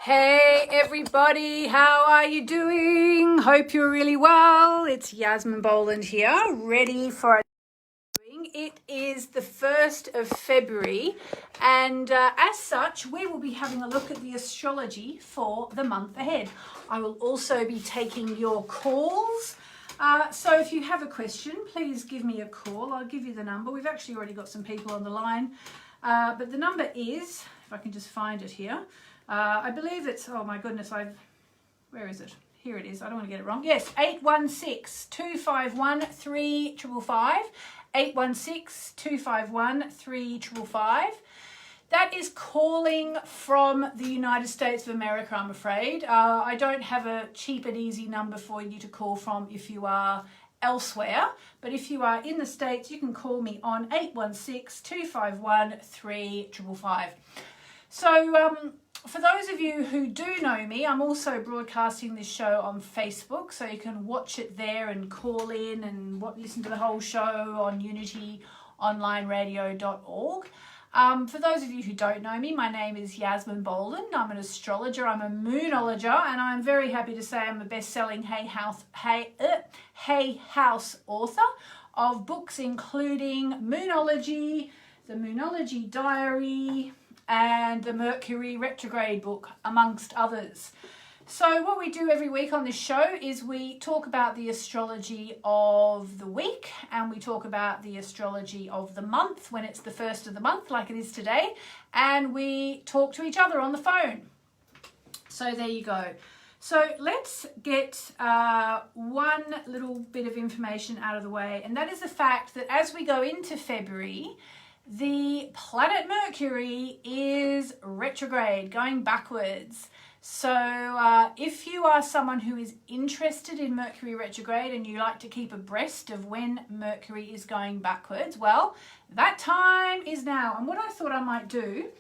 Hey everybody, how are you doing? Hope you're really well. It's Yasmin Boland here, ready for a It is the 1st of February, and as such, we will be having a look at the astrology for the month ahead. I will also be taking your calls. So if you have a question, please give me a call. I'll give you the number. We've actually already got some people on the line, but the number is, if I can just find it here, I believe it's, oh my goodness, where is it? Here it is. I don't want to get it wrong. Yes, 816-251-3555. 816-251-3555. That is calling from the United States of America, I'm afraid. I don't have a cheap and easy number for you to call from if you are elsewhere. But if you are in the States, you can call me on 816-251-3555. So, for those of you who do know me, I'm also broadcasting this show on Facebook, so you can watch it there and call in and listen to the whole show on unityonlineradio.org. For those of you who don't know me, my name is Yasmin Boland. I'm an astrologer, I'm a moonologer, and I'm very happy to say I'm a best-selling Hay House author of books including Moonology, the Moonology Diary, and the Mercury Retrograde book, amongst others. So what we do every week on this show is we talk about the astrology of the week, and we talk about the astrology of the month when it's the first of the month, like it is today, and we talk to each other on the phone. So there you go. So let's get one little bit of information out of the way, and that is the fact that as we go into February, the planet Mercury is retrograde, going backwards. So if you are someone who is interested in Mercury retrograde and you like to keep abreast of when Mercury is going backwards, well, that time is now. And what I thought I might do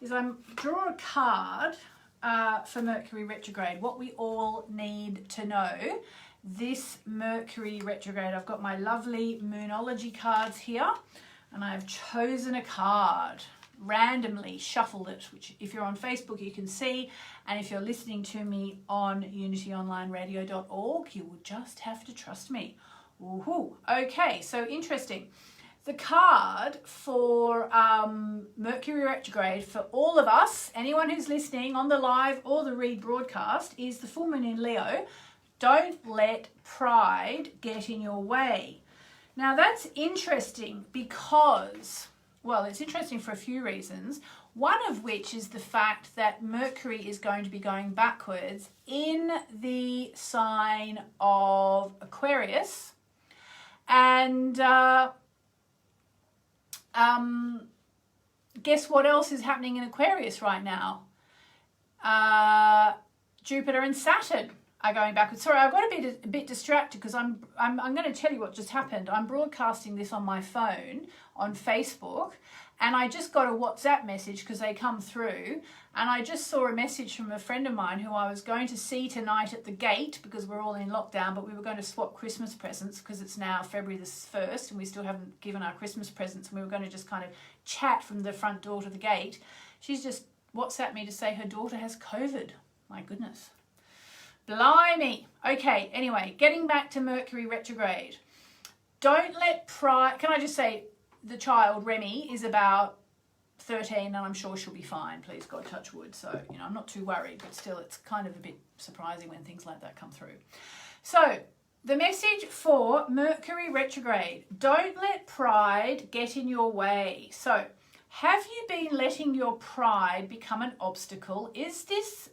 is draw a card for Mercury retrograde, what we all need to know this Mercury retrograde. I've got my lovely Moonology cards here, and I've chosen a card, randomly shuffled it, which if you're on Facebook you can see, and if you're listening to me on unityonlineradio.org, you will just have to trust me. Woohoo! Okay, so interesting. The card for Mercury retrograde for all of us, anyone who's listening on the live or the rebroadcast, is the full moon in Leo. Don't let pride get in your way. Now that's interesting because, well, it's interesting for a few reasons, one of which is the fact that Mercury is going to be going backwards in the sign of Aquarius. And guess what else is happening in Aquarius right now? Jupiter and Saturn are going backwards. Sorry, I got a bit distracted because I'm going to tell you what just happened. I'm broadcasting this on my phone on Facebook, and I just got a WhatsApp message because they come through, and I just saw a message from a friend of mine who I was going to see tonight at the gate because we're all in lockdown, but we were going to swap Christmas presents because it's now February the 1st and we still haven't given our Christmas presents, and we were going to just kind of chat from the front door to the gate. She's just WhatsApped me to say her daughter has COVID. My goodness. Blimey. Okay, anyway, getting back to Mercury retrograde. Don't let pride... Can I just say, the child, Remy, is about 13 and I'm sure she'll be fine. Please, God, touch wood. So, I'm not too worried, but still, it's kind of a bit surprising when things like that come through. So, the message for Mercury retrograde. Don't let pride get in your way. So, have you been letting your pride become an obstacle? Is this...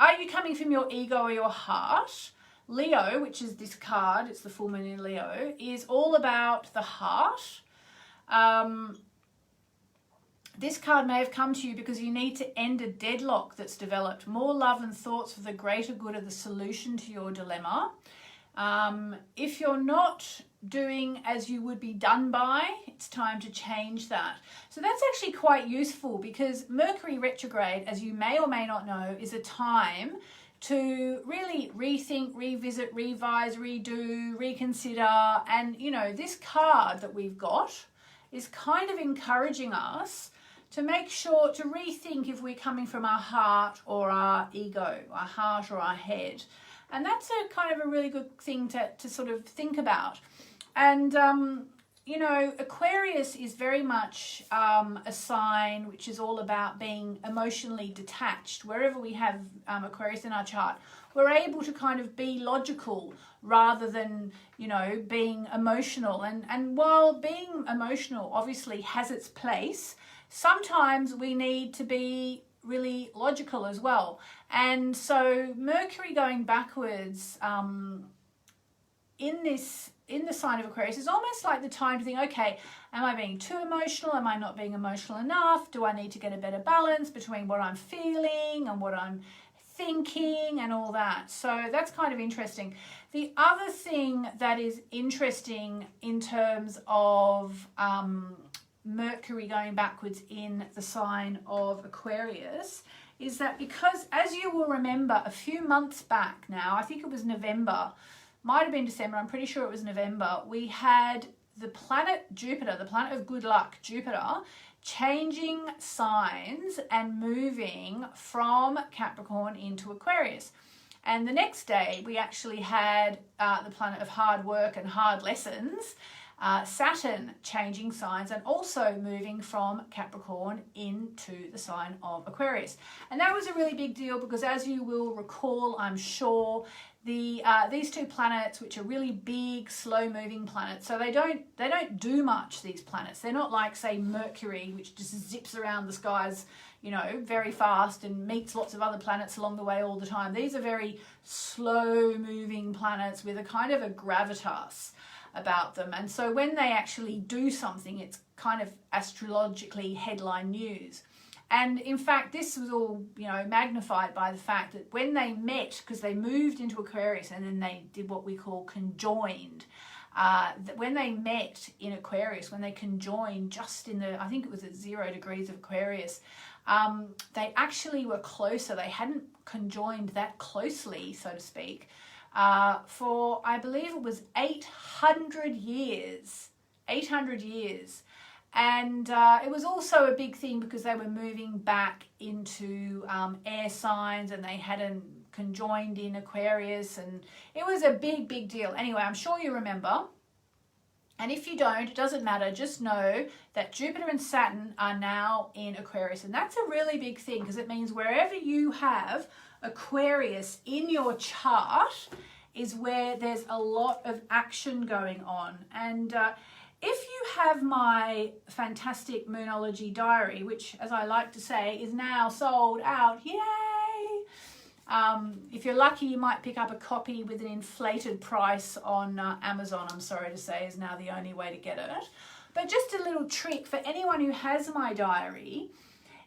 Are you coming from your ego or your heart? Leo, which is this card, it's the full moon in Leo, is all about the heart. This card may have come to you because you need to end a deadlock that's developed. More love and thoughts for the greater good are the solution to your dilemma. If you're not doing as you would be done by, it's time to change that. So that's actually quite useful because Mercury retrograde, as you may or may not know, is a time to really rethink, revisit, revise, redo, reconsider. And, this card that we've got is kind of encouraging us to make sure to rethink if we're coming from our heart or our ego, our heart or our head. And that's a kind of a really good thing to sort of think about. And, you know, Aquarius is very much a sign which is all about being emotionally detached. Wherever we have Aquarius in our chart, we're able to kind of be logical rather than, you know, being emotional. And while being emotional obviously has its place, sometimes we need to be really logical as well. And so Mercury going backwards in the sign of Aquarius is almost like the time to think, okay, am I being too emotional? Am I not being emotional enough? Do I need to get a better balance between what I'm feeling and what I'm thinking and all that? So that's kind of interesting. The other thing that is interesting in terms of Mercury going backwards in the sign of Aquarius is that because, as you will remember, a few months back now, I think it was November, might have been December, I'm pretty sure it was November, we had the planet Jupiter, the planet of good luck, Jupiter, changing signs and moving from Capricorn into Aquarius. And the next day, we actually had the planet of hard work and hard lessons, Saturn changing signs and also moving from Capricorn into the sign of Aquarius. And that was a really big deal because, as you will recall, I'm sure, these two planets, which are really big, slow-moving planets, so they don't do much, these planets. They're not like, say, Mercury, which just zips around the skies, you know, very fast and meets lots of other planets along the way all the time. These are very slow-moving planets with a kind of a gravitas about them. And so when they actually do something, it's kind of astrologically headline news. And in fact, this was all, you know, magnified by the fact that when they met, because they moved into Aquarius and then they did what we call conjoined, when they met in Aquarius, when they conjoined just in the, I think it was at 0 degrees of Aquarius, they actually were closer. They hadn't conjoined that closely, so to speak, for, I believe it was 800 years. 800 years. And it was also a big thing because they were moving back into air signs and they hadn't conjoined in Aquarius, and it was a big, big deal. Anyway, I'm sure you remember. And if you don't, it doesn't matter. Just know that Jupiter and Saturn are now in Aquarius. And that's a really big thing because it means wherever you have Aquarius in your chart is where there's a lot of action going on. And if you have my fantastic Moonology diary, which, as I like to say, is now sold out, yay! If you're lucky, you might pick up a copy with an inflated price on Amazon, I'm sorry to say, is now the only way to get it. But just a little trick for anyone who has my diary,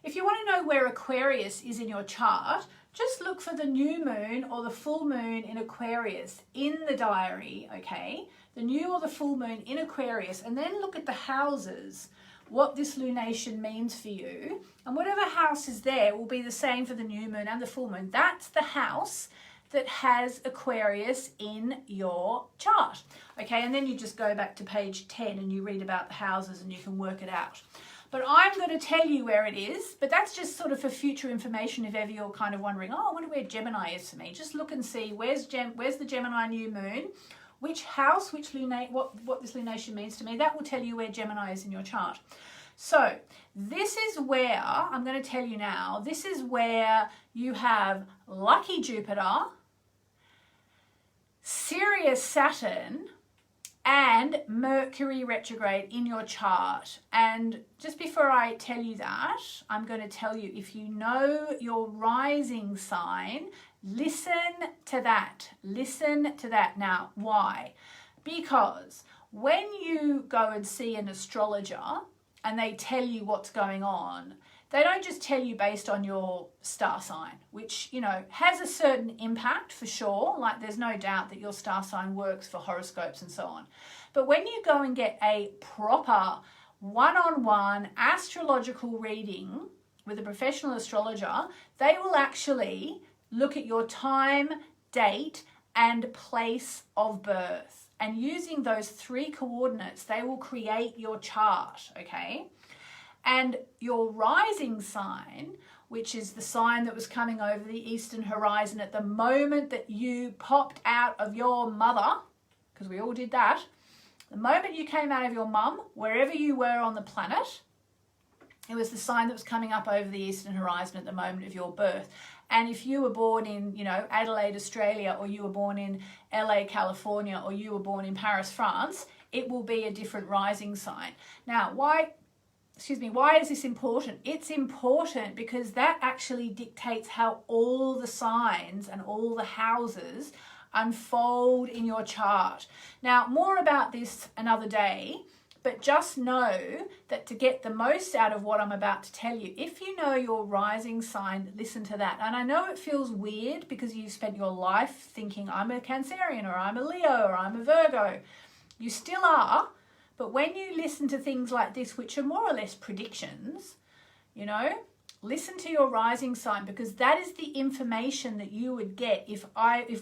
if you want to know where Aquarius is in your chart, just look for the new moon or the full moon in Aquarius in the diary, okay? The new or the full moon in Aquarius, and then look at the houses, what this lunation means for you. And whatever house is there will be the same for the new moon and the full moon. That's the house that has Aquarius in your chart. Okay, and then you just go back to page 10 and you read about the houses and you can work it out. But I'm going to tell you where it is, but that's just sort of for future information if ever you're kind of wondering, oh, I wonder where Gemini is for me. Just look and see where's the Gemini new moon, which house, which what this lunation means to me. That will tell you where Gemini is in your chart. So this is where, I'm going to tell you now, this is where you have lucky Jupiter, Sirius Saturn, and Mercury retrograde in your chart. And just before I tell you that, I'm going to tell you, if you know your rising sign, listen to that. Listen to that. Now, why? Because when you go and see an astrologer and they tell you what's going on, they don't just tell you based on your star sign, which, you know, has a certain impact for sure. Like, there's no doubt that your star sign works for horoscopes and so on. But when you go and get a proper one-on-one astrological reading with a professional astrologer, they will actually look at your time, date, and place of birth. And using those 3 coordinates, they will create your chart, okay? And your rising sign, which is the sign that was coming over the eastern horizon at the moment that you popped out of your mother, because we all did that, the moment you came out of your mum, wherever you were on the planet, it was the sign that was coming up over the eastern horizon at the moment of your birth. And if you were born in, Adelaide, Australia, or you were born in LA, California, or you were born in Paris, France, it will be a different rising sign. Now, why is this important? It's important because that actually dictates how all the signs and all the houses unfold in your chart. Now, more about this another day, but just know that to get the most out of what I'm about to tell you, if you know your rising sign, listen to that. And I know it feels weird because you've spent your life thinking I'm a Cancerian or I'm a Leo or I'm a Virgo. You still are, but when you listen to things like this, which are more or less predictions, listen to your rising sign, because that is the information that you would get if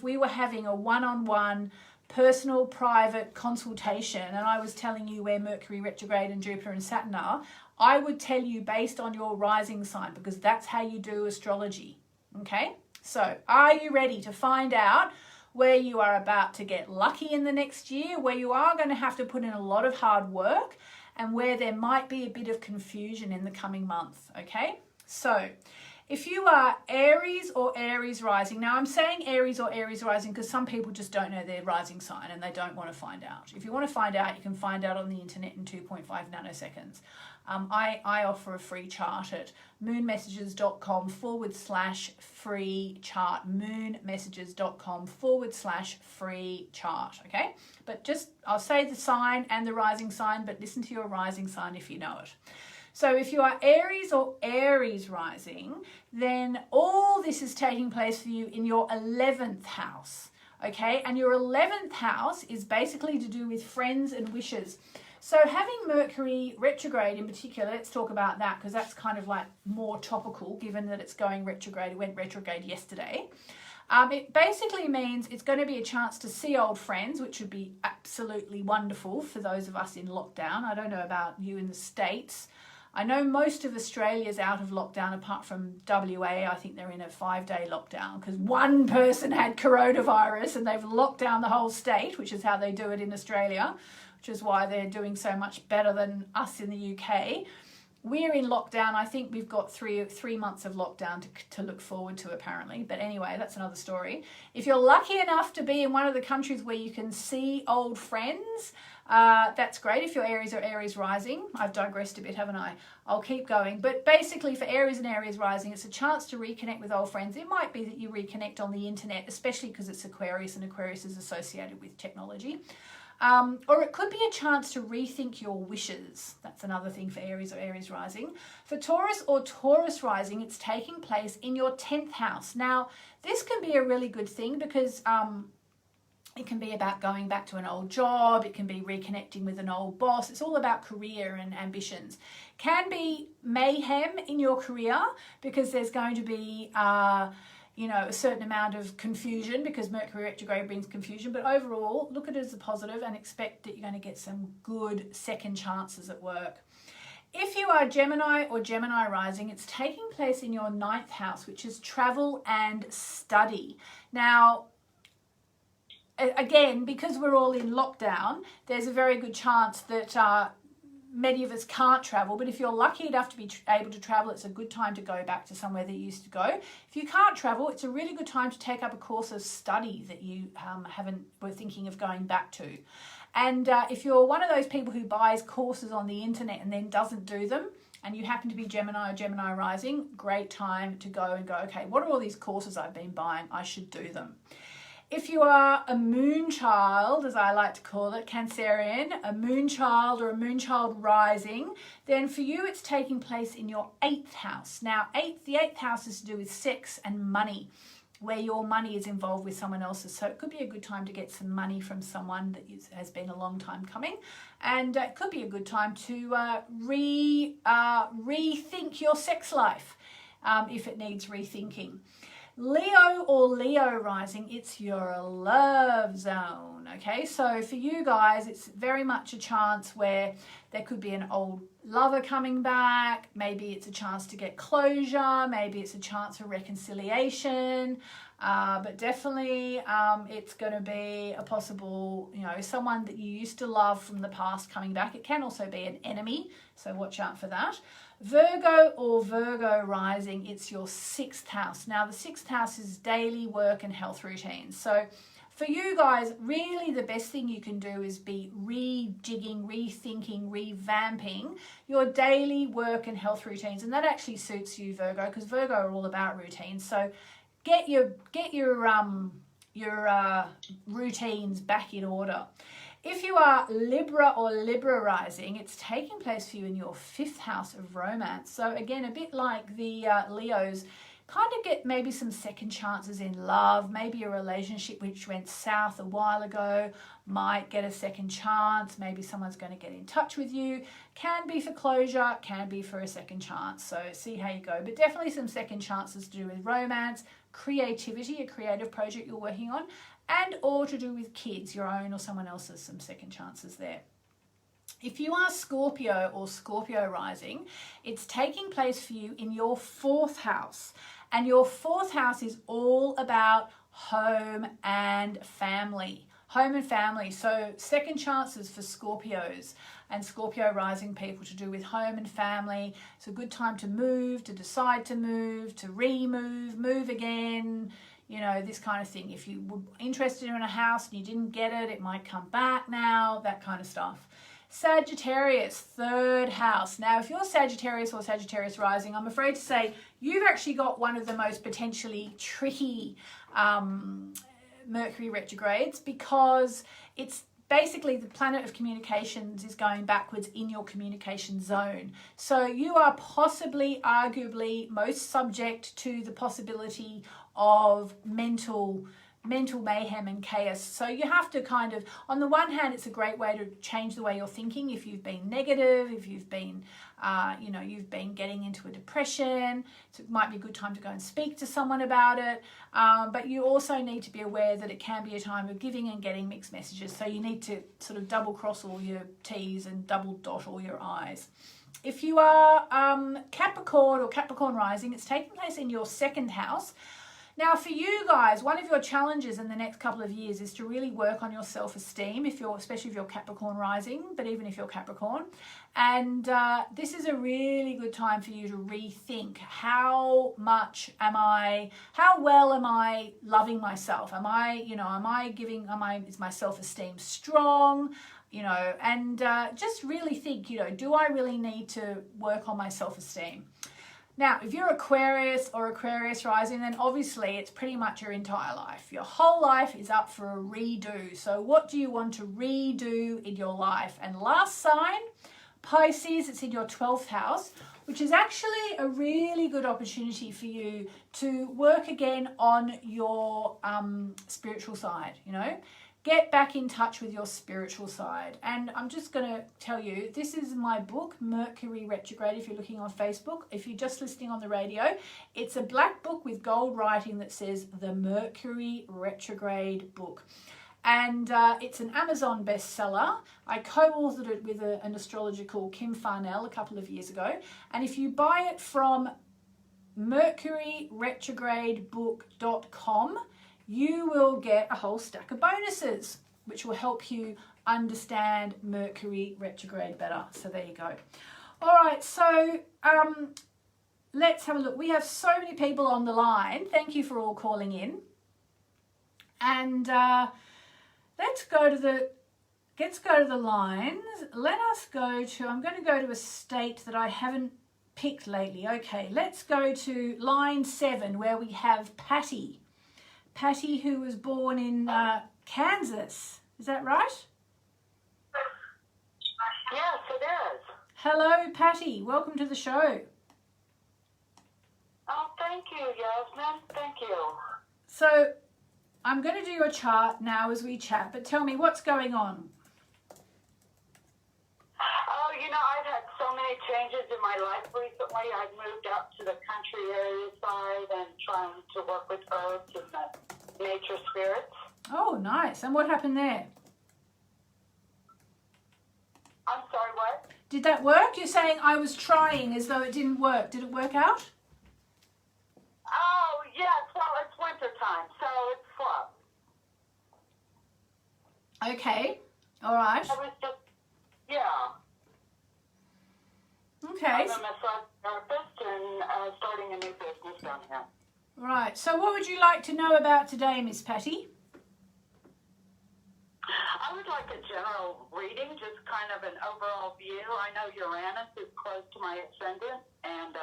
we were having a one-on-one personal private consultation and I was telling you where Mercury retrograde and Jupiter and Saturn are. I would tell you based on your rising sign, because that's how you do astrology. Okay, so are you ready to find out where you are about to get lucky in the next year, where you are going to have to put in a lot of hard work, and where there might be a bit of confusion in the coming month? Okay, so if you are Aries or Aries rising, now I'm saying Aries or Aries rising because some people just don't know their rising sign and they don't want to find out. If you want to find out, you can find out on the internet in 2.5 nanoseconds. I offer a free chart at moonmessages.com/free chart, moonmessages.com/free chart, okay? But I'll say the sign and the rising sign, but listen to your rising sign if you know it. So if you are Aries or Aries rising, then all this is taking place for you in your 11th house, okay? And your 11th house is basically to do with friends and wishes. So having Mercury retrograde in particular, let's talk about that because that's kind of like more topical given that it's going retrograde. It went retrograde yesterday. It basically means it's going to be a chance to see old friends, which would be absolutely wonderful for those of us in lockdown. I don't know about you in the States. I know most of Australia's out of lockdown apart from WA. I think they're in a 5-day lockdown because one person had coronavirus and they've locked down the whole state, which is how they do it in Australia, which is why they're doing so much better than us in the UK. We're in lockdown. I think we've got three months of lockdown to look forward to, apparently. But anyway, that's another story. If you're lucky enough to be in one of the countries where you can see old friends, that's great. If you're Aries or Aries rising, I've digressed a bit, haven't I? I'll keep going. But basically for Aries and Aries rising, it's a chance to reconnect with old friends. It might be that you reconnect on the internet, especially because it's Aquarius and Aquarius is associated with technology. Or it could be a chance to rethink your wishes. That's another thing for Aries or Aries rising. For Taurus or Taurus rising, it's taking place in your 10th house. Now, this can be a really good thing because it can be about going back to an old job. It can be reconnecting with an old boss. It's all about career and ambitions. Can be mayhem in your career because there's going to be a certain amount of confusion because Mercury retrograde brings confusion. But overall, look at it as a positive and expect that you're going to get some good second chances at work. If you are Gemini or Gemini rising, it's taking place in your 9th house, which is travel and study. Now, again, because we're all in lockdown, there's a very good chance that many of us can't travel, but if you're lucky enough to be able to travel, it's a good time to go back to somewhere that you used to go. If you can't travel, it's a really good time to take up a course of study that you were thinking of going back to. And if you're one of those people who buys courses on the internet and then doesn't do them, and you happen to be Gemini or Gemini rising, great time to go and go, okay, what are all these courses I've been buying? I should do them. If you are a moon child, as I like to call it, Cancerian, a moon child or a moon child rising, then for you it's taking place in your 8th house. Now, the 8th house is to do with sex and money, where your money is involved with someone else's. So it could be a good time to get some money from someone that has been a long time coming. And it could be a good time to rethink your sex life if it needs rethinking. Leo or Leo rising, it's your love zone, okay? So for you guys, it's very much a chance where there could be an old lover coming back. Maybe it's a chance to get closure. Maybe it's a chance for reconciliation. But definitely it's going to be a possible, you know, someone that you used to love from the past coming back. It can also be an enemy, so watch out for that. Virgo or Virgo rising, it's your 6th house. Now, the 6th house is daily work and health routines. So for you guys, really the best thing you can do is be rejigging, rethinking, revamping your daily work and health routines. And that actually suits you, Virgo, because Virgo are all about routines. So get your routines back in order. If you are Libra or Libra rising, it's taking place for you in your 5th house of romance. So again, a bit like the Leos, kind of get maybe some second chances in love. Maybe a relationship which went south a while ago might get a second chance. Maybe someone's going to get in touch with you. Can be for closure, can be for a second chance. So see how you go. But definitely some second chances to do with romance, creativity, a creative project you're working on, and or to do with kids, your own or someone else's, some second chances there. If you are Scorpio or Scorpio rising, it's taking place for you in your 4th house. And your 4th house is all about home and family. Home and family. So second chances for Scorpios and Scorpio rising people to do with home and family. It's a good time to move, to decide to move, to remove, move again, you know, this kind of thing. If you were interested in a house and you didn't get it, it might come back now, that kind of stuff. Sagittarius, 3rd house. Now, if you're Sagittarius or Sagittarius rising, I'm afraid to say you've actually got one of the most potentially tricky Mercury retrogrades, because it's basically the planet of communications is going backwards in your communication zone. So you are possibly, arguably, most subject to the possibility of mental mayhem and chaos. So you have to kind of, on the one hand, it's a great way to change the way you're thinking. If you've been negative, if you've been, you've been getting into a depression, so it might be a good time to go and speak to someone about it. But you also need to be aware that it can be a time of giving and getting mixed messages. So you need to sort of double cross all your T's and double dot all your I's. If you are Capricorn or Capricorn rising, it's taking place in your 2nd house. Now, for you guys, one of your challenges in the next couple of years is to really work on your self-esteem, especially if you're Capricorn rising, but even if you're Capricorn. And this is a really good time for you to rethink how well am I loving myself? Is my self-esteem strong? And just really think, do I really need to work on my self-esteem? Now, if you're Aquarius or Aquarius rising, then obviously it's pretty much your entire life. Your whole life is up for a redo. So what do you want to redo in your life? And last sign, Pisces, it's in your 12th house, which is actually a really good opportunity for you to work again on your spiritual side, Get back in touch with your spiritual side. And I'm just going to tell you, this is my book, Mercury Retrograde, if you're looking on Facebook. If you're just listening on the radio, it's a black book with gold writing that says the Mercury Retrograde book. And it's an Amazon bestseller. I co-authored it with an astrological Kim Farnell a couple of years ago. And if you buy it from mercuryretrogradebook.com, you will get a whole stack of bonuses, which will help you understand Mercury retrograde better. So there you go. All right, so let's have a look. We have so many people on the line. Thank you for all calling in. And let's go to the lines. Let us go to, I'm going to go to a state that I haven't picked lately. Okay, let's go to line 7, where we have Patty. Patty, who was born in Kansas. Is that right? Yes, it is. Hello, Patty. Welcome to the show. Oh, thank you, Yasmin. Thank you. So I'm going to do your chart now as we chat, but tell me what's going on. Oh, I've had so many made changes in my life recently. I've moved up to the country area side and trying to work with herbs and the nature spirits. Oh, nice. And what happened there? I'm sorry, what? Did that work? You're saying I was trying as though it didn't work. Did it work out? Oh, yes. Well, it's winter time, so it's slow. Okay. All right. I was just, yeah. Okay. I'm a massage therapist and starting a new business down here. Right. So what would you like to know about today, Miss Patty? I would like a general reading, just kind of an overall view. I know Uranus is close to my ascendant, and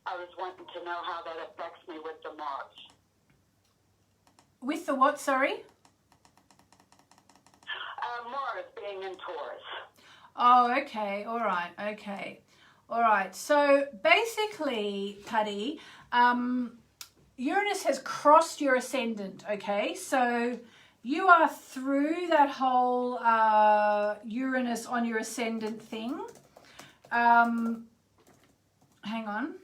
I was wanting to know how that affects me with the Mars. With the what, sorry? Mars being in Taurus. Oh, okay. All right. Okay. All right. So basically, Patty, Uranus has crossed your ascendant. Okay. So you are through that whole Uranus on your ascendant thing. Hang on.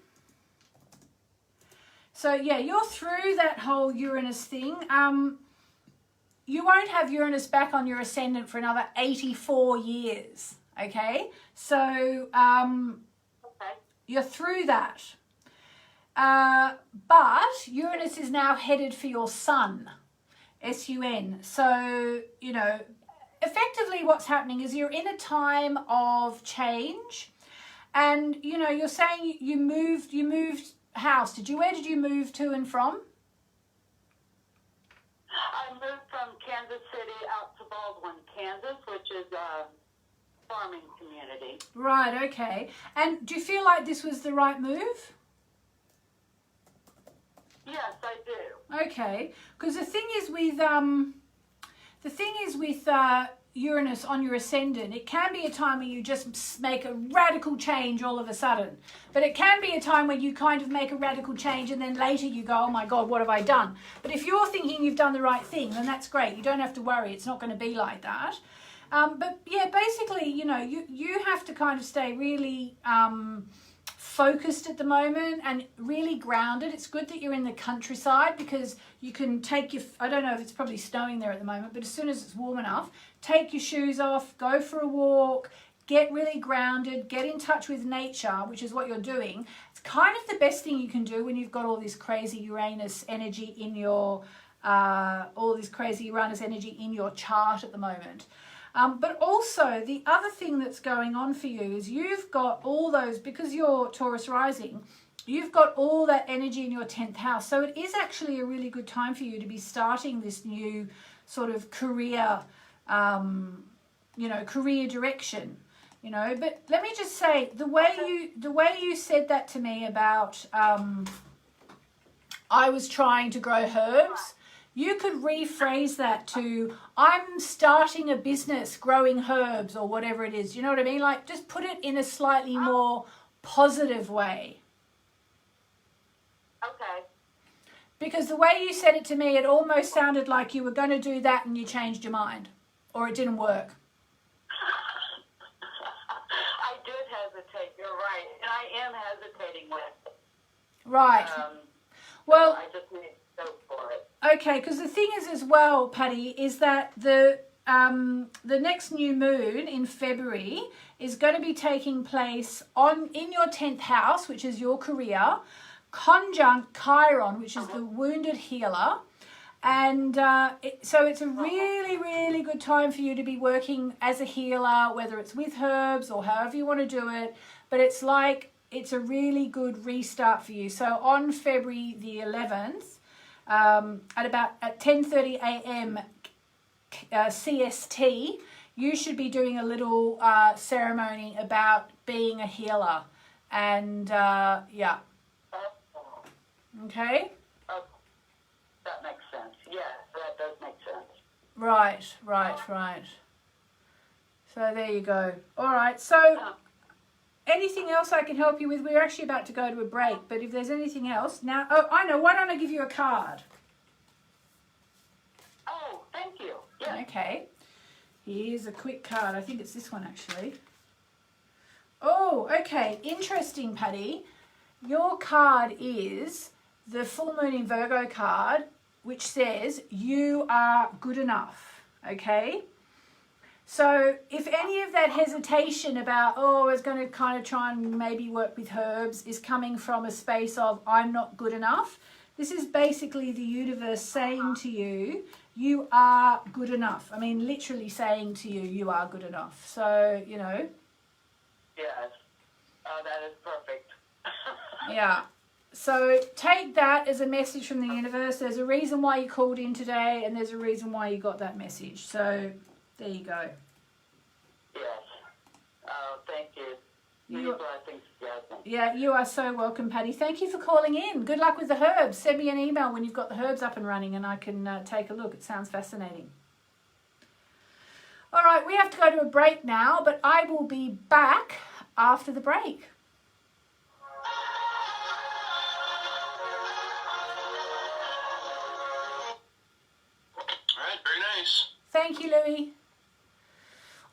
So yeah, you're through that whole Uranus thing. You won't have Uranus back on your ascendant for another 84 years, okay? So Okay. you're through that. But Uranus is now headed for your sun, S-U-N. So, you know, effectively what's happening is you're in a time of change. And, you know, you're saying you moved house. Where did you move to and from? I moved from Kansas City out to Boland, Kansas, which is a farming community. Right, okay. And do you feel like this was the right move? Yes, I do. Okay, because the thing is with Uranus on your ascendant, it can be a time where you just make a radical change all of a sudden. But it can be a time where you kind of make a radical change and then later you go, oh my God, what have I done? But if you're thinking you've done the right thing, then that's great. You don't have to worry. It's not going to be like that. But yeah, basically, you know, you have to kind of stay really focused at the moment and really grounded. It's good that you're in the countryside because you can take your, I don't know if it's probably snowing there at the moment, but as soon as it's warm enough, take your shoes off, go for a walk, get really grounded, get in touch with nature, which is what you're doing. It's kind of the best thing you can do when you've got all this crazy Uranus energy in your, chart at the moment. But also the other thing that's going on for you is you've got all those, because you're Taurus rising, you've got all that energy in your 10th house. So it is actually a really good time for you to be starting this new sort of career, career direction, you know. But let me just say, the way you said that to me about I was trying to grow herbs, you could rephrase that to, I'm starting a business growing herbs or whatever it is. You know what I mean? Like, just put it in a slightly more positive way. Okay. Because the way you said it to me, it almost sounded like you were going to do that and you changed your mind. Or it didn't work. I did hesitate, you're right. And I am hesitating with it. Right. Well, I just need to go for it. Okay, because the thing is as well, Patty, is that the next new moon in February is going to be taking place in your 10th house, which is your career, conjunct Chiron, which is the wounded healer. And so it's a really, really good time for you to be working as a healer, whether it's with herbs or however you want to do it. But it's like, it's a really good restart for you. So on February the 11th, at 10:30 a.m. CST, you should be doing a little ceremony about being a healer. And yeah. Okay? Oh, that makes sense. Yeah, that does make sense. Right. So there you go. All right. So anything else I can help you with? We're actually about to go to a break, but if there's anything else now, oh, I know. Why don't I give you a card? Oh, thank you. Yeah. Okay. Here's a quick card. I think it's this one actually. Oh, Oh, okay. Interesting, Patty. Your card is the full moon in Virgo card, which says you are good enough. Okay. So if any of that hesitation about, oh, I was going to kind of try and maybe work with herbs is coming from a space of I'm not good enough, this is basically the universe saying to you, you are good enough. I mean, literally saying to you, you are good enough. So, you know. Yes. Oh, that is perfect. Yeah. So take that as a message from the universe. There's a reason why you called in today, and there's a reason why you got that message. So there you go. Yes. Oh, thank you. Many blessings, Yasmin. Yeah, you are so welcome, Patty. Thank you for calling in. Good luck with the herbs. Send me an email when you've got the herbs up and running and I can take a look. It sounds fascinating. All right, we have to go to a break now, but I will be back after the break. All right, very nice. Thank you, Louie.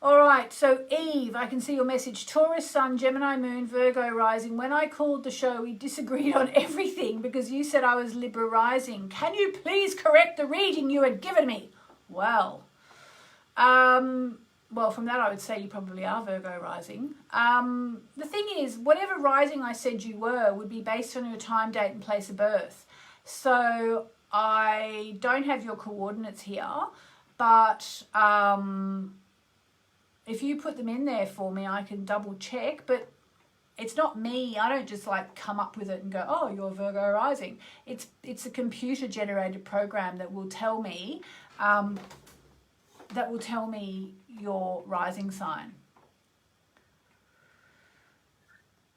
All right, so Eve, I can see your message. Taurus, Sun, Gemini, Moon, Virgo, Rising. When I called the show, we disagreed on everything because you said I was Libra Rising. Can you please correct the reading you had given me? Well, from that I would say you probably are Virgo Rising. The thing is, whatever rising I said you were would be based on your time, date and place of birth. So I don't have your coordinates here, but if you put them in there for me, I can double check, but it's not me. I don't just like come up with it and go, oh, you're Virgo Rising. It's a computer generated program that will tell me your rising sign.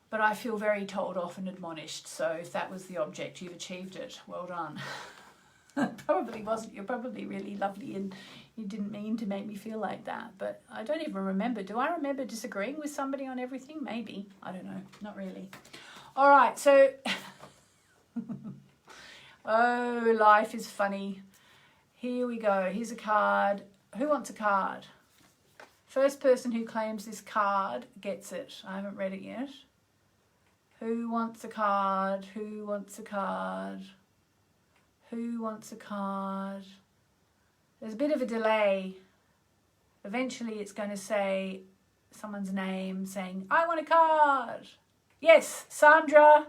But I feel very told off and admonished. So if that was the object, you've achieved it. Well done. Probably wasn't. You're probably really lovely and you didn't mean to make me feel like that. But I don't even remember. Do I remember disagreeing with somebody on everything? Maybe. I don't know. Not really. All right. So, oh, life is funny. Here we go. Here's a card. Who wants a card? First person who claims this card gets it. I haven't read it yet. Who wants a card? Who wants a card? Who wants a card? There's a bit of a delay. Eventually it's going to say someone's name saying, I want a card. Yes, Sandra.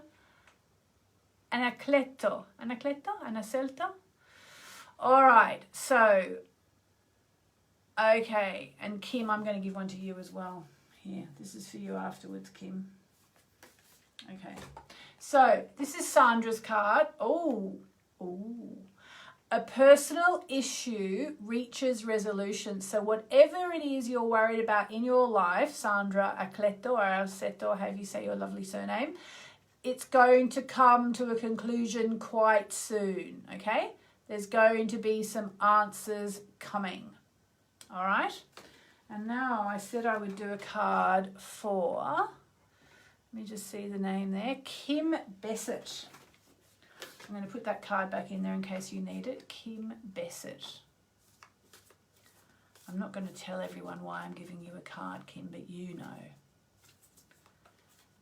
Anacleto. Anacelta? All right, so, okay. And Kim, I'm going to give one to you as well. Here, this is for you afterwards, Kim. Okay. So, this is Sandra's card. Oh. A personal issue reaches resolution. So whatever it is you're worried about in your life, Sandra Acleto or Alceto, however you say your lovely surname, it's going to come to a conclusion quite soon, okay? There's going to be some answers coming, all right? And now I said I would do a card for, let me just see the name there, Kim Bessett. I'm going to put that card back in there in case you need it. Kim Bessett. I'm not going to tell everyone why I'm giving you a card, Kim, but you know.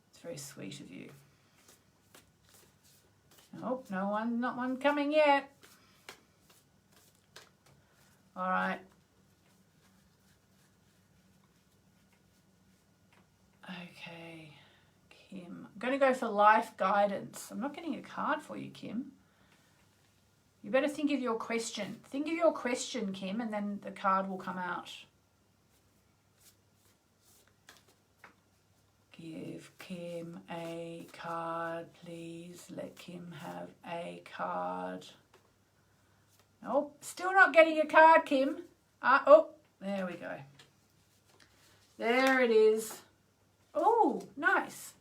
It's very sweet of you. Oh, not one coming yet. All right. Okay. Kim. I'm going to go for life guidance. I'm not getting a card for you, Kim. You better think of your question. Think of your question, Kim, and then the card will come out. Give Kim a card, please. Let Kim have a card. Oh, still not getting a card, Kim. Oh, there we go. There it is. Oh, nice.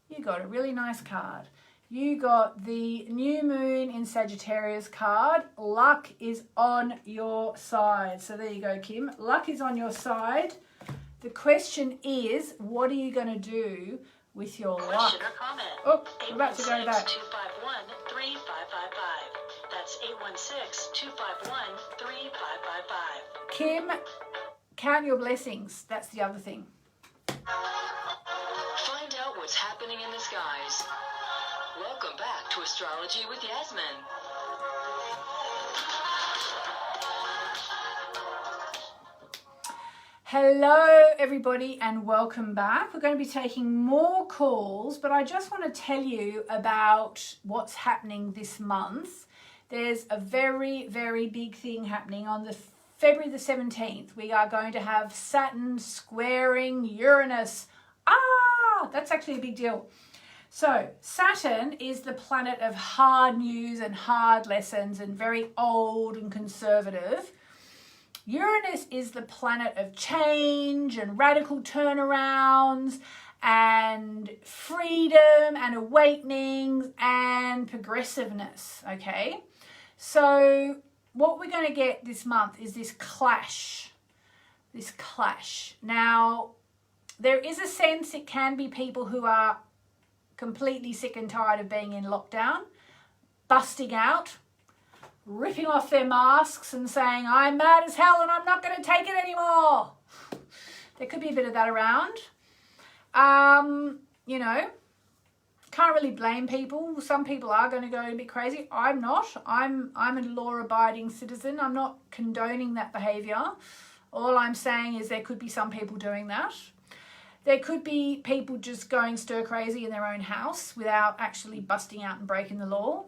You got a really nice card. You got the new moon in Sagittarius card. Luck is on your side. So there you go, Kim. Luck is on your side. The question is, what are you going to do with your luck? Question or comment? Oh, we're about to go to that. 251-3555. That's 816-251-3555. Kim, count your blessings. That's the other thing. out what's happening in the skies. Welcome back to Astrology with Yasmin. Hello everybody and welcome back. We're going to be taking more calls, but I just want to tell you about what's happening this month. There's a very, very big thing happening on the February the 17th. We are going to have Saturn squaring Uranus. That's actually a big deal. So Saturn is the planet of hard news and hard lessons and very old and conservative. Uranus is the planet of change and radical turnarounds and freedom and awakenings and progressiveness, okay? So what we're going to get this month is this clash. Now, there is a sense it can be people who are completely sick and tired of being in lockdown, busting out, ripping off their masks and saying, I'm mad as hell and I'm not going to take it anymore. There could be a bit of that around. You know, can't really blame people. Some people are going to go a bit crazy. I'm not. I'm a law-abiding citizen. I'm not condoning that behaviour. All I'm saying is there could be some people doing that. There could be people just going stir crazy in their own house without actually busting out and breaking the law.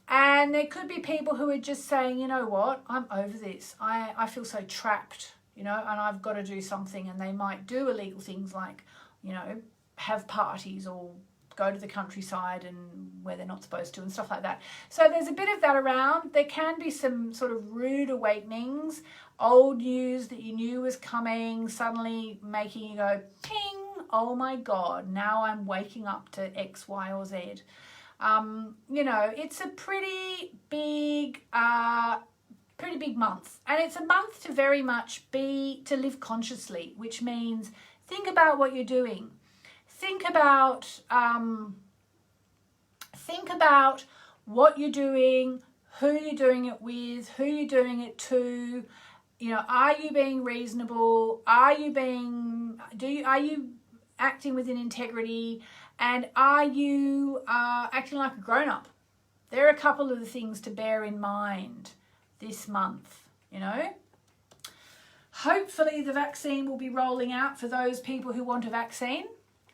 And there could be people who are just saying, you know what, I'm over this. I feel so trapped, you know, and I've got to do something. And they might do illegal things like, you know, have parties or go to the countryside and where they're not supposed to and stuff like that. So there's a bit of that around. There can be some sort of rude awakenings, old news that you knew was coming, suddenly making you go, ping, oh my God, now I'm waking up to X, Y, or Z. You know, it's a pretty big month, and it's a month to very much to live consciously, which means think about what you're doing. Think about what you're doing, who you're doing it with, who you're doing it to. You know, are you being reasonable? Are you acting with an integrity? And are you acting like a grown-up? There are a couple of the things to bear in mind this month, you know. Hopefully the vaccine will be rolling out for those people who want a vaccine.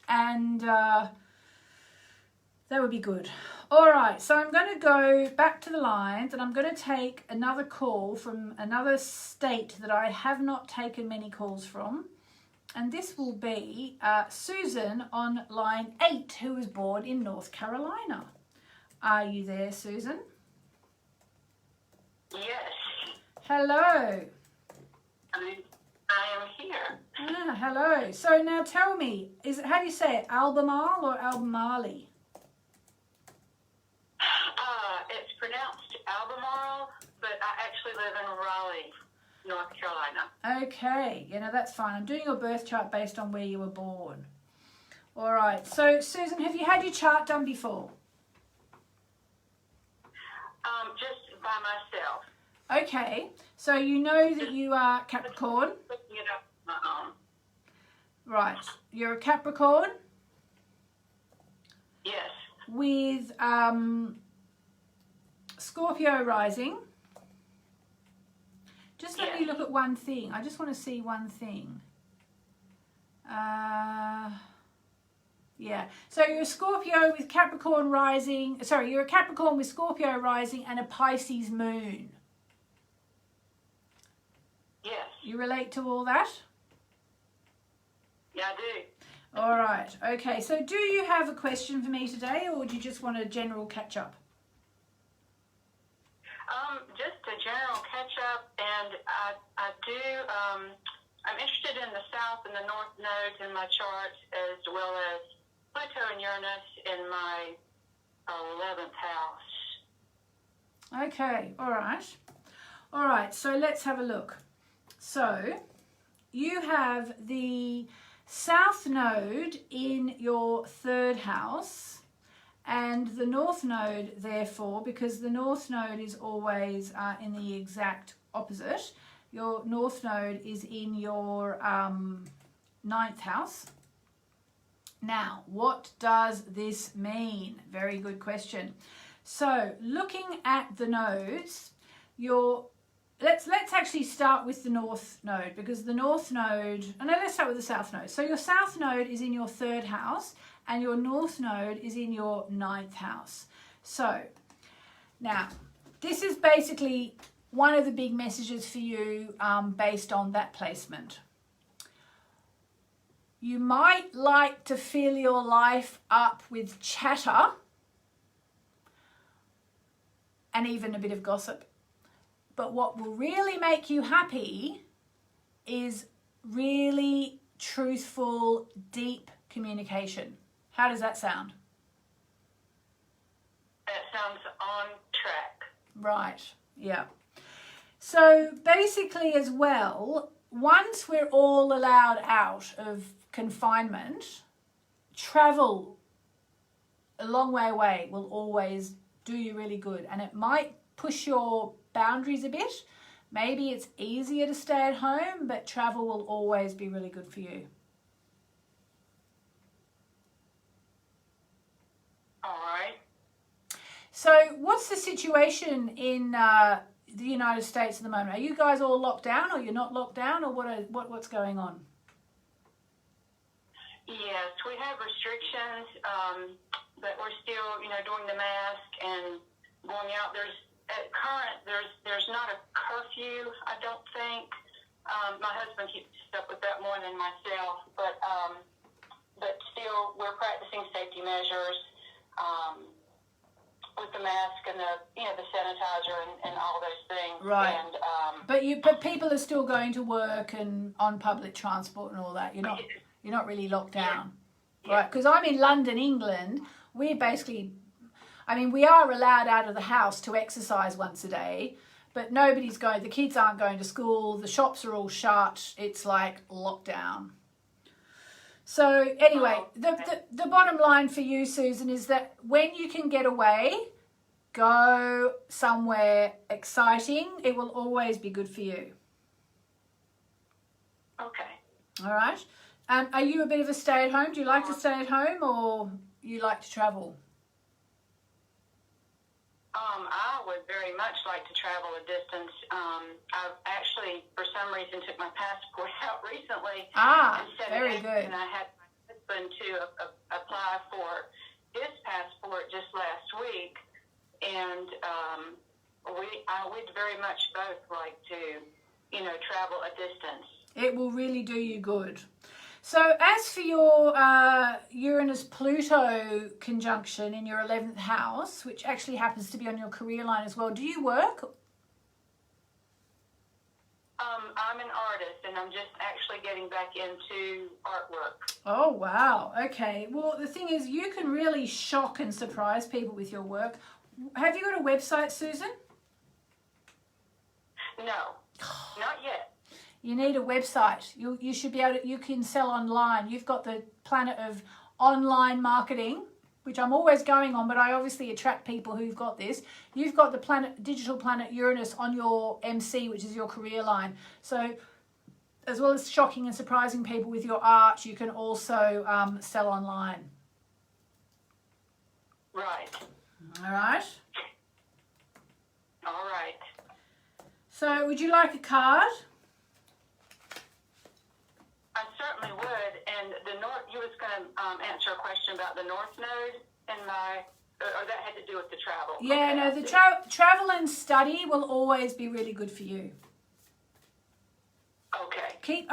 And that would be good. All right, so I'm going to go back to the lines and I'm going to take another call from another state that I have not taken many calls from. And this will be Susan on line 8, who was born in North Carolina. Are you there, Susan? Yes. Hello. I am here. Hello. So now tell me, how do you say it, Albemarle or Albemarle? It's pronounced Albemarle, but I actually live in Raleigh, North Carolina. Okay, you know, that's fine. I'm doing your birth chart based on where you were born. All right. So, Susan, have you had your chart done before? Just by myself. Okay. So you know that you are Capricorn. Looking it up on my own. Right. You're a Capricorn Yes. with Scorpio rising. Just let me look at one thing. I just want to see one thing. Yeah. So you're a Scorpio with Capricorn rising. Sorry, you're a Capricorn with Scorpio rising and a Pisces moon. Yes. You relate to all that? Yeah, I do. All right. Okay. So do you have a question for me today, or do you just want a general catch up? Just a general catch-up, and I do, I'm interested in the South and the North nodes in my chart, as well as Pluto and Uranus in my 11th house. Okay. All right. All right. So let's have a look. So you have the South node in your 3rd house. And the North node, therefore, because the North node is always in the exact opposite, your North node is in your 9th house. Now, what does this mean? Very good question. So, looking at the nodes, let's actually start with the north node, because the north node, no, let's start with the south node. So your south node is in your 3rd house and your north node is in your 9th house. So now this is basically one of the big messages for you based on that placement. You might like to fill your life up with chatter and even a bit of gossip. But what will really make you happy is really truthful, deep communication. How does that sound? That sounds on track. Right, yeah. So basically as well, once we're all allowed out of confinement, travel a long way away will always do you really good. And it might push your boundaries a bit. Maybe it's easier to stay at home, but travel will always be really good for you. All right. So what's the situation in the United States at the moment? Are you guys all locked down, or you're not locked down, or what's going on? Yes, we have restrictions, but we're still, doing the mask and going out. There's not a curfew, I don't think. My husband keeps up with that more than myself, but still we're practicing safety measures with the mask and the sanitizer and all those things. Right. And, but people are still going to work and on public transport and all that. You're not really locked down, yeah. Right? Because I'm in London, England. We're basically, we are allowed out of the house to exercise once a day, but the kids aren't going to school, the shops are all shut, it's like lockdown. So anyway, the bottom line for you, Susan, is that when you can get away, go somewhere exciting. It will always be good for you. Okay. All right. Are you a bit of a stay-at-home? Do you like to stay at home, or you like to travel? I would very much like to travel a distance. I've actually, for some reason, took my passport out recently. Ah, and very good. And I had my husband to apply for his passport just last week, and we'd very much both like to, travel a distance. It will really do you good. So as for your Uranus-Pluto conjunction in your 11th house, which actually happens to be on your career line as well, do you work? I'm an artist, and I'm just actually getting back into artwork. Oh, wow. Okay. Well, the thing is, you can really shock and surprise people with your work. Have you got a website, Susan? No, not yet. You need a website. You should be able to, you can sell online. You've got the planet of online marketing, which I'm always going on, but I obviously attract people who've got this. You've got the digital planet Uranus on your MC, which is your career line. So as well as shocking and surprising people with your art, you can also sell online. Right. All right. All right. So would you like a card? I certainly would. And the north, you was going to answer a question about the north node in or that had to do with the travel. Yeah, okay, no, the travel and study will always be really good for you. Okay. Keep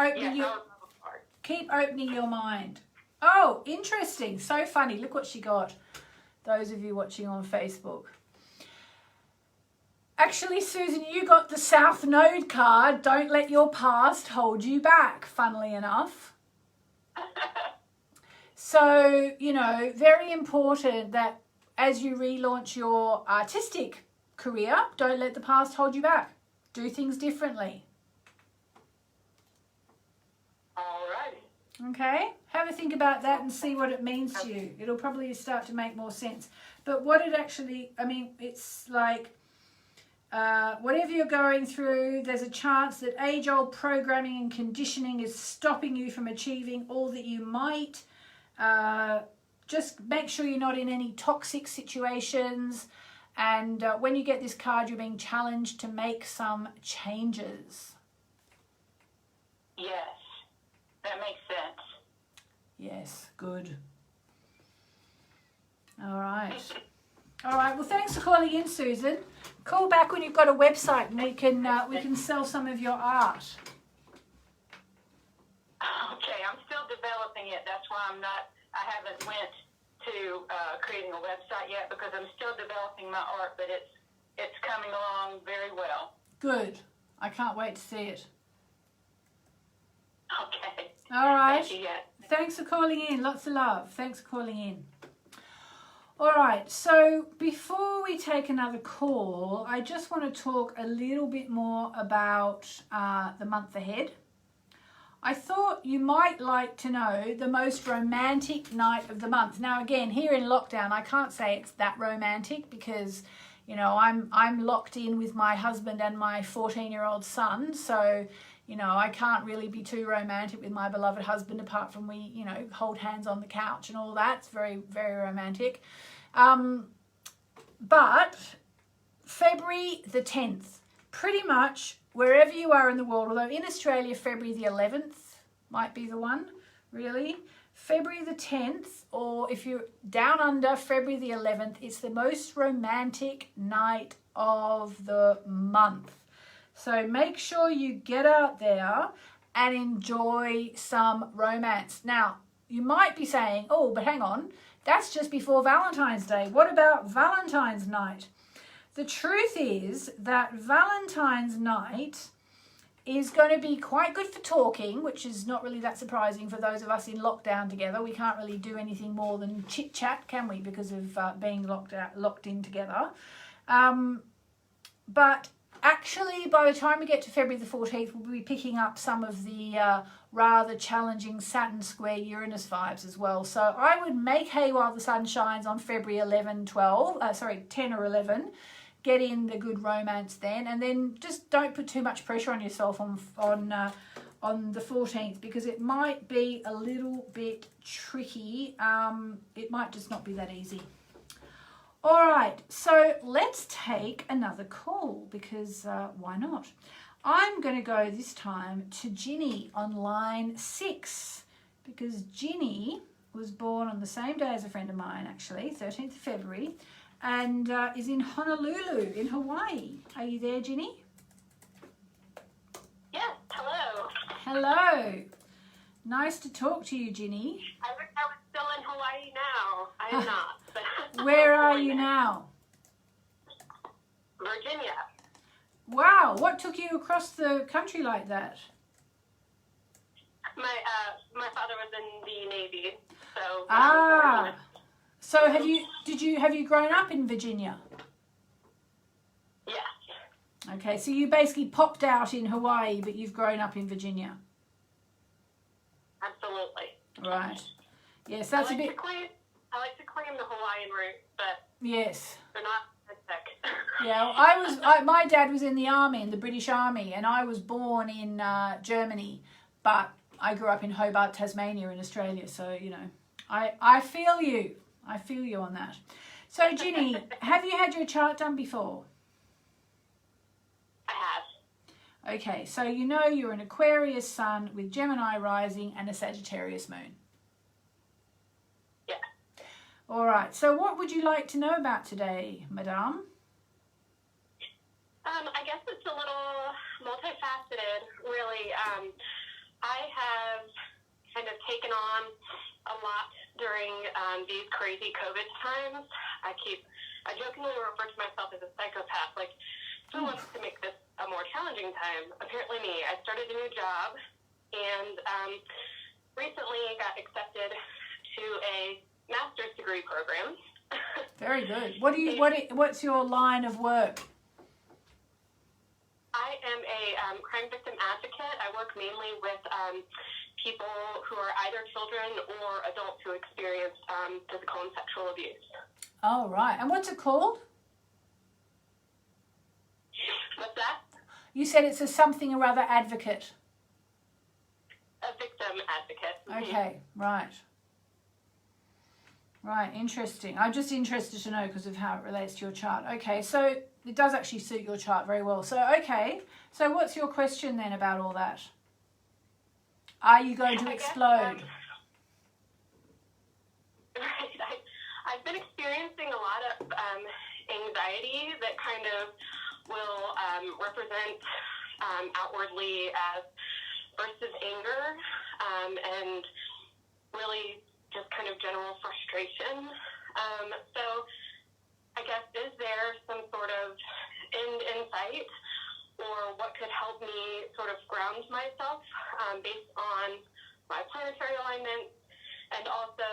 opening your mind. Oh, interesting. So funny. Look what she got. Those of you watching on Facebook. Actually, Susan, you got the South Node card. Don't let your past hold you back, funnily enough. So, very important that as you relaunch your artistic career, don't let the past hold you back. Do things differently. All righty. Okay? Have a think about that and see what it means to you. It'll probably start to make more sense. But what it actually, it's like, whatever you're going through, there's a chance that age-old programming and conditioning is stopping you from achieving all that you might. Just make sure you're not in any toxic situations. And when you get this card, you're being challenged to make some changes. Yes, that makes sense. Yes, good. All right. All right. Well, thanks for calling in, Susan. Call back when you've got a website and we can sell some of your art. Okay, I'm still developing it. That's why I haven't went to creating a website yet, because I'm still developing my art, but it's coming along very well. Good. I can't wait to see it. Okay. All right. Thank you, yes. Thanks for calling in. Lots of love. Thanks for calling in. All right. So before we take another call, I just want to talk a little bit more about the month ahead. I thought you might like to know the most romantic night of the month. Now, again, here in lockdown, I can't say it's that romantic because, you know, I'm locked in with my husband and my 14-year-old son. So, you know, I can't really be too romantic with my beloved husband apart from we, you know, hold hands on the couch and all that. It's very, very romantic. But February the 10th, pretty much wherever you are in the world, although in Australia, February the 11th might be the one, really. February the 10th, or if you're down under, February the 11th, it's the most romantic night of the month. So make sure you get out there and enjoy some romance. Now, you might be saying, oh, but hang on, that's just before Valentine's Day. What about Valentine's night? The truth is that Valentine's night is going to be quite good for talking, which is not really that surprising for those of us in lockdown together. We can't really do anything more than chit-chat, can we, because of being locked in together. But actually, by the time we get to February the 14th, we'll be picking up some of the rather challenging Saturn square Uranus vibes as well. So I would make hay while the sun shines on February 10 or 11. Get in the good romance then, and then just don't put too much pressure on yourself on the 14th, because it might be a little bit tricky. It might just not be that easy. All right, so let's take another call, because why not? I'm going to go this time to Ginny on line 6, because Ginny was born on the same day as a friend of mine, actually, 13th of February, and is in Honolulu in Hawaii. Are you there, Ginny? Yes, hello. Hello. Nice to talk to you, Ginny. I wish I was still in Hawaii now. I am not. But Where are you now? Virginia. Wow, what took you across the country like that? My father was in the Navy, so so have you grown up in Virginia? Yes. Okay, so you basically popped out in Hawaii, but you've grown up in Virginia. Absolutely. Right. Yes, that's a bit. I like to claim the Hawaiian roots, but yes, they're not thick. Yeah, well, my dad was in the army, in the British Army, and I was born in Germany, but I grew up in Hobart, Tasmania in Australia, so, you know, I feel you. I feel you on that. So, Ginny, have you had your chart done before? I have. Okay, so you know you're an Aquarius sun with Gemini rising and a Sagittarius moon. Yeah. All right, so what would you like to know about today, Madame? I guess it's a little multifaceted, really. I have kind of taken on a lot during these crazy COVID times. I jokingly refer to myself as a psychopath. Like, who wants to make this a more challenging time? Apparently me. I started a new job and recently got accepted to a master's degree program. Very good. What's your line of work? I am a crime victim advocate. I work mainly with people who are either children or adults who experience physical and sexual abuse. Oh, right. And what's it called? What's that? You said it's a something or other advocate. A victim advocate. Okay, right. Right, interesting. I'm just interested to know because of how it relates to your chart. Okay, so it does actually suit your chart very well. So, okay, so what's your question then about all that? Are you going to explode? I've been experiencing a lot of anxiety that kind of will represent outwardly as versus anger and really just kind of general frustration. So I guess, is there some sort of end in sight, or what could help me sort of ground myself based on my planetary alignment? And also,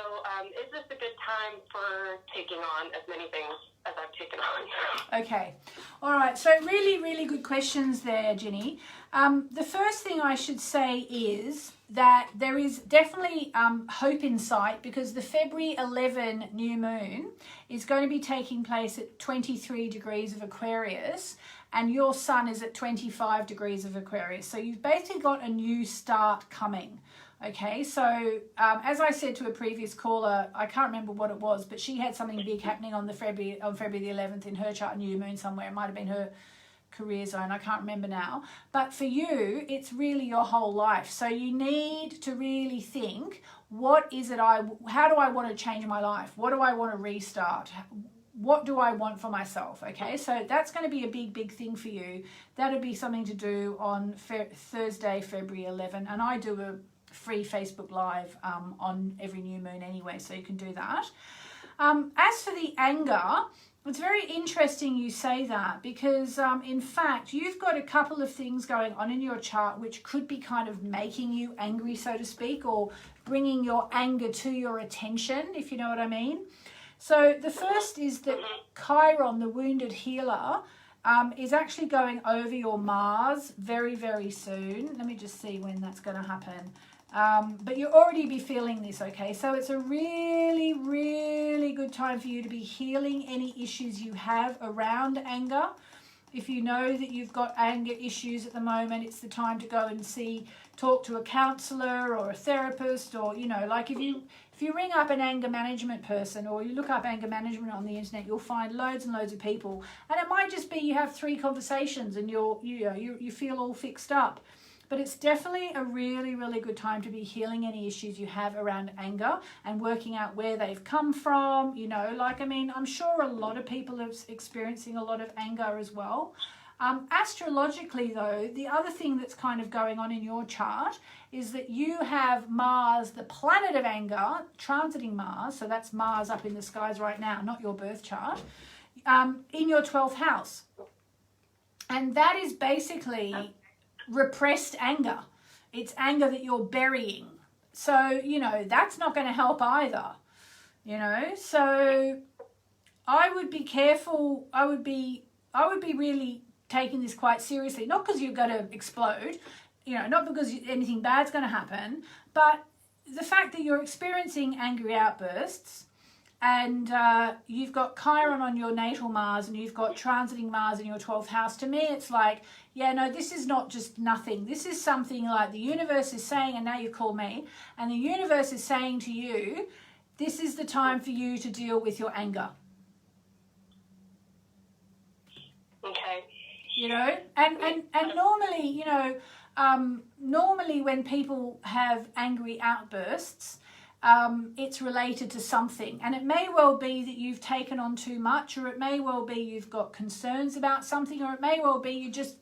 is this a good time for taking on as many things as I've taken on? Okay. All right. So really, really good questions there, Ginny. The first thing I should say is that there is definitely hope in sight, because the February 11 new moon is going to be taking place at 23 degrees of Aquarius, and your sun is at 25 degrees of Aquarius. So you've basically got a new start coming. Okay, so as I said to a previous caller, I can't remember what it was, but she had something big happening on February the 11th in her chart, new moon somewhere. It might have been her career zone, I can't remember now. But for you, it's really your whole life. So you need to really think, how do I want to change my life? What do I want to restart? What do I want for myself? Okay, so that's going to be a big, big thing for you. That'll be something to do on Thursday, February 11. And I do a free Facebook Live on every new moon anyway, so you can do that. As for the anger, it's very interesting you say that, because in fact you've got a couple of things going on in your chart which could be kind of making you angry, so to speak, or bringing your anger to your attention, if you know what I mean. So the first is that Chiron, the wounded healer, is actually going over your Mars very, very soon. Let me just see when that's going to happen. But you'll already be feeling this, okay? So it's a really, really good time for you to be healing any issues you have around anger. If you know that you've got anger issues at the moment, it's the time to go and talk to a counselor or a therapist, or, you know, like if you ring up an anger management person, or you look up anger management on the internet, you'll find loads and loads of people. And it might just be you have 3 conversations and you feel all fixed up. But it's definitely a really, really good time to be healing any issues you have around anger and working out where they've come from. You know, like, I mean, I'm sure a lot of people are experiencing a lot of anger as well. Astrologically, though, the other thing that's kind of going on in your chart is that you have Mars, the planet of anger, transiting Mars. So that's Mars up in the skies right now, not your birth chart, in your 12th house. And that is basically repressed anger. It's anger that you're burying. So, you know, that's not going to help either, you know. So I would be careful. I would be really taking this quite seriously, not because you're going to explode, you know, not because anything bad's going to happen, but the fact that you're experiencing angry outbursts, and you've got Chiron on your natal Mars, and you've got transiting Mars in your 12th house. To me, it's like, yeah, no, this is not just nothing. This is something like the universe is saying, and now you call me, and the universe is saying to you, this is the time for you to deal with your anger. Okay. You know, and normally, you know, normally when people have angry outbursts, it's related to something, and it may well be that you've taken on too much, or it may well be you've got concerns about something, or it may well be you just,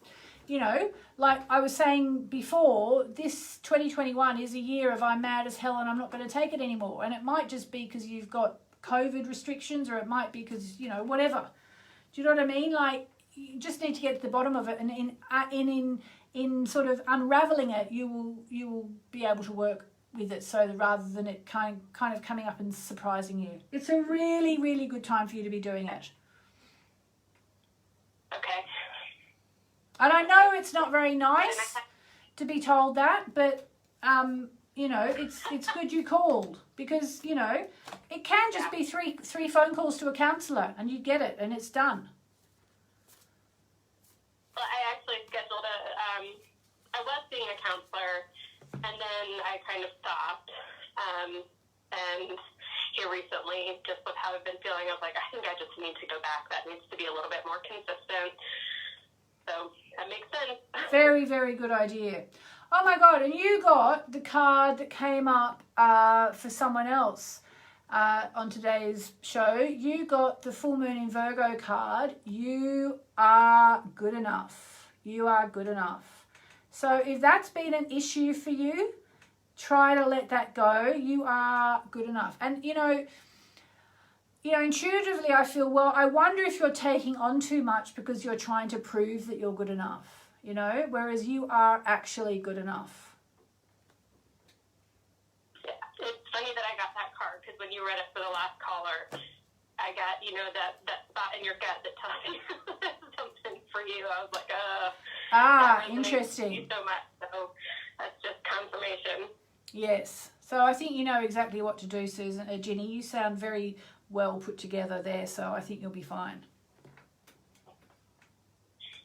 you know, like I was saying before, this 2021 is a year of I'm mad as hell and I'm not going to take it anymore. And it might just be because you've got COVID restrictions, or it might be because, you know, whatever. Do you know what I mean? Like, you just need to get to the bottom of it, and in sort of unraveling it, you will be able to work with it, so rather than it kind of coming up and surprising you. It's a really, really good time for you to be doing it. Okay. And I know it's not very nice to be told that, but you know, it's good you called, because, you know, it can just be three phone calls to a counsellor and you get it and it's done. Well, I actually scheduled I was seeing a counselor, and then I kind of stopped. And here recently, just with how I've been feeling. I was like, I think I just need to go back. That needs to be a little bit more consistent. So that makes sense. Very, very good idea. Oh my God, and you got the card that came up for someone else on today's show. You got the full moon in Virgo card. You are good enough. You are good enough. So if that's been an issue for you, try to let that go. You are good enough. And you know, intuitively I feel, well, I wonder if you're taking on too much because you're trying to prove that you're good enough, you know, whereas you are actually good enough. Yeah, it's funny that I got that card, because when you read it for the last caller, I got, you know, that spot in your gut that tells you something for you. I was like, interesting. Thank you so much. So that's just confirmation. Yes. So I think you know exactly what to do, Susan. Ginny, you sound very well put together there, so I think you'll be fine.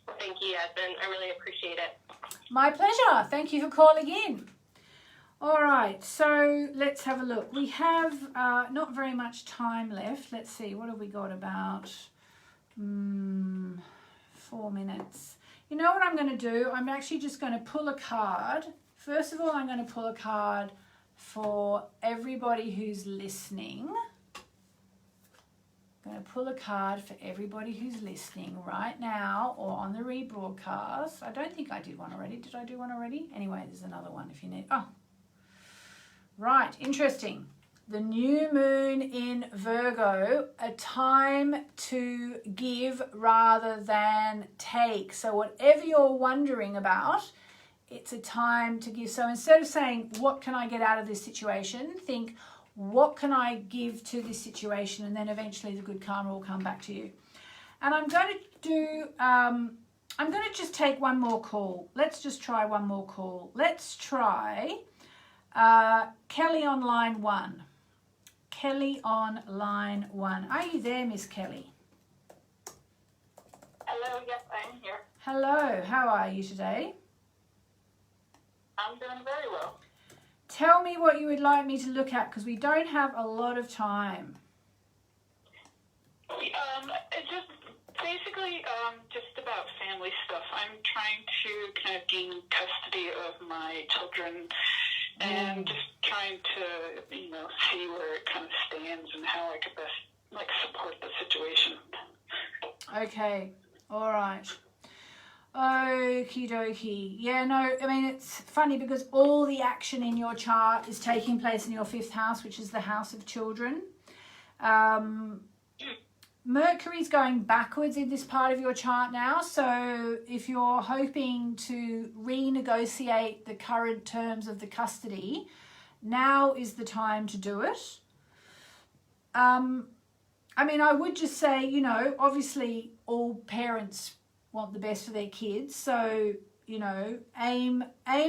Well, thank you, Yasmin. I really appreciate it. My pleasure. Thank you for calling in. All right, so let's have a look. We have not very much time left. Let's see, what have we got? About 4 minutes. You know what I'm going to do? I'm actually just going to pull a card. First of all, I'm going to pull a card for everybody who's listening. I'm going to pull a card for everybody who's listening right now or on the rebroadcast. I don't think I did one already. Did I do one already? Anyway, there's another one if you need. Oh, right. Interesting. The new moon in Virgo, a time to give rather than take. So whatever you're wondering about, it's a time to give. So instead of saying, what can I get out of this situation? Think, what can I give to this situation? And then eventually the good karma will come back to you. And I'm going to do, I'm going to just take one more call. Let's just try one more call. Let's try Kelly on line 1. Kelly on line 1. Are you there, Miss Kelly? Hello, yes, I'm here. Hello, how are you today? I'm doing very well. Tell me what you would like me to look at, because we don't have a lot of time. It's just basically just about family stuff. I'm trying to kind of gain custody of my children and just trying to, you know, see where it kind of stands and how I could best, like, support the situation. Okay, all right. Okie dokie. Yeah, no, I mean, it's funny because all the action in your chart is taking place in your 5th house, which is the house of children. Mercury's going backwards in this part of your chart now. So if you're hoping to renegotiate the current terms of the custody, now is the time to do it. I mean, I would just say, you know, obviously all parents want the best for their kids, so you know, aim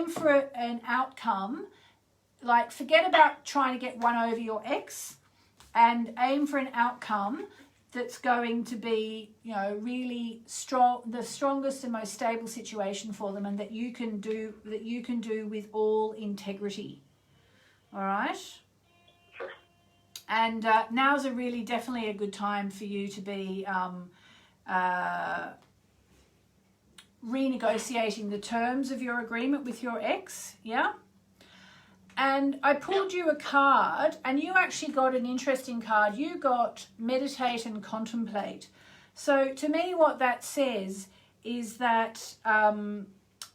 for an outcome. Like, forget about trying to get one over your ex and aim for an outcome that's going to be, you know, really strong, the strongest and most stable situation for them, and that you can do with all integrity. All right. Sure. And now's definitely a good time for you to be renegotiating the terms of your agreement with your ex, yeah? And I pulled you a card, and you actually got an interesting card. You got meditate and contemplate. So to me, what that says is that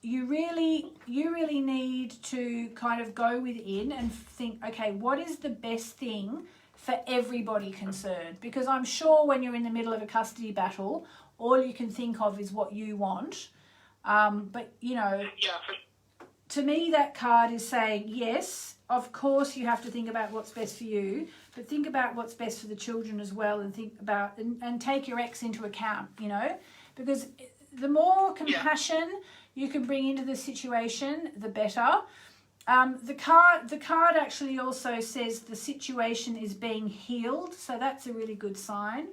you really need to kind of go within and think, okay, what is the best thing for everybody concerned? Because I'm sure when you're in the middle of a custody battle, all you can think of is what you want. But, you know, to me, that card is saying, yes, of course you have to think about what's best for you, but think about what's best for the children as well, and think about, and take your ex into account, you know, because the more compassion you can bring into the situation, the better. The card actually also says the situation is being healed, so that's a really good sign.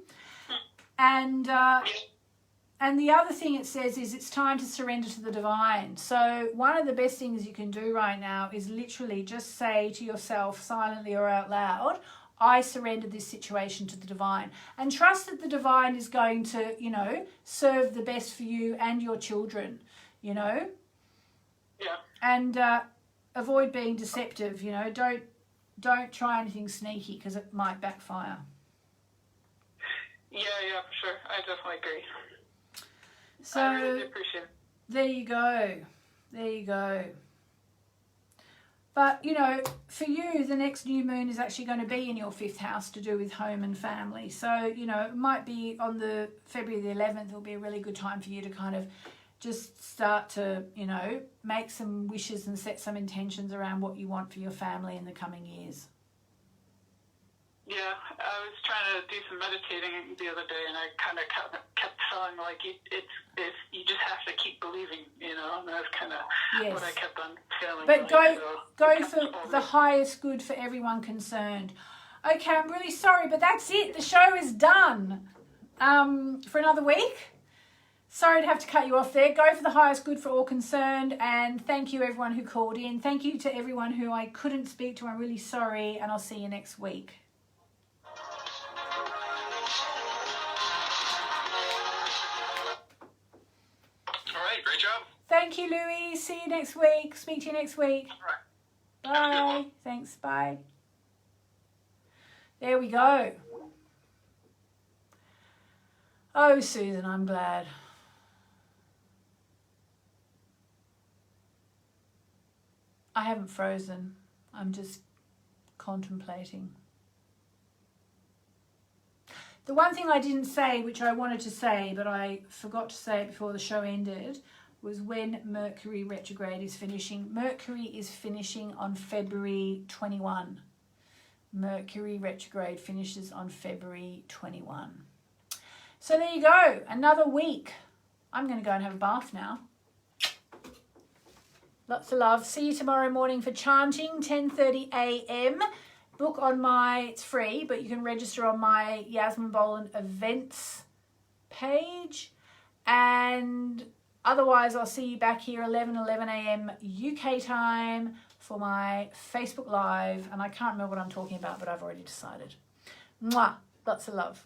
And the other thing it says is it's time to surrender to the divine. So one of the best things you can do right now is literally just say to yourself, silently or out loud, I surrendered this situation to the divine, and trust that the divine is going to, you know, serve the best for you and your children, you know. Yeah. And avoid being deceptive, you know. Don't try anything sneaky because it might backfire. Yeah, for sure. I definitely agree. So I really do appreciate it. there you go. There you go. But, you know, for you, the next new moon is actually going to be in your 5th house to do with home and family. So, you know, it might be on the February the 11th, it'll be a really good time for you to kind of just start to, you know, make some wishes and set some intentions around what you want for your family in the coming years. Yeah, I was trying to do some meditating the other day, and I kind of kept feeling like you just have to keep believing, you know, and that's kind of what I kept on feeling. But like, go for the highest good for everyone concerned. Okay, I'm really sorry, but that's it. The show is done for another week. Sorry to have to cut you off there. Go for the highest good for all concerned, and thank you everyone who called in. Thank you to everyone who I couldn't speak to. I'm really sorry, and I'll see you next week. Great job. Thank you, Louis. See you next week. Speak to you next week. All right. Have a good Bye. one. Thanks. Bye. There we go. Oh, Susan, I'm glad. I haven't frozen. I'm just contemplating. The one thing I didn't say, which I wanted to say, but I forgot to say it before the show ended, was when Mercury retrograde is finishing. Mercury is finishing on February 21. Mercury retrograde finishes on February 21. So there you go, another week. I'm going to go and have a bath now. Lots of love. See you tomorrow morning for chanting, 10:30 a.m. Book on it's free, but you can register on my Yasmin Boland events page. And otherwise, I'll see you back here 11 a.m. UK time for my Facebook Live. And I can't remember what I'm talking about, but I've already decided. Mwah. Lots of love.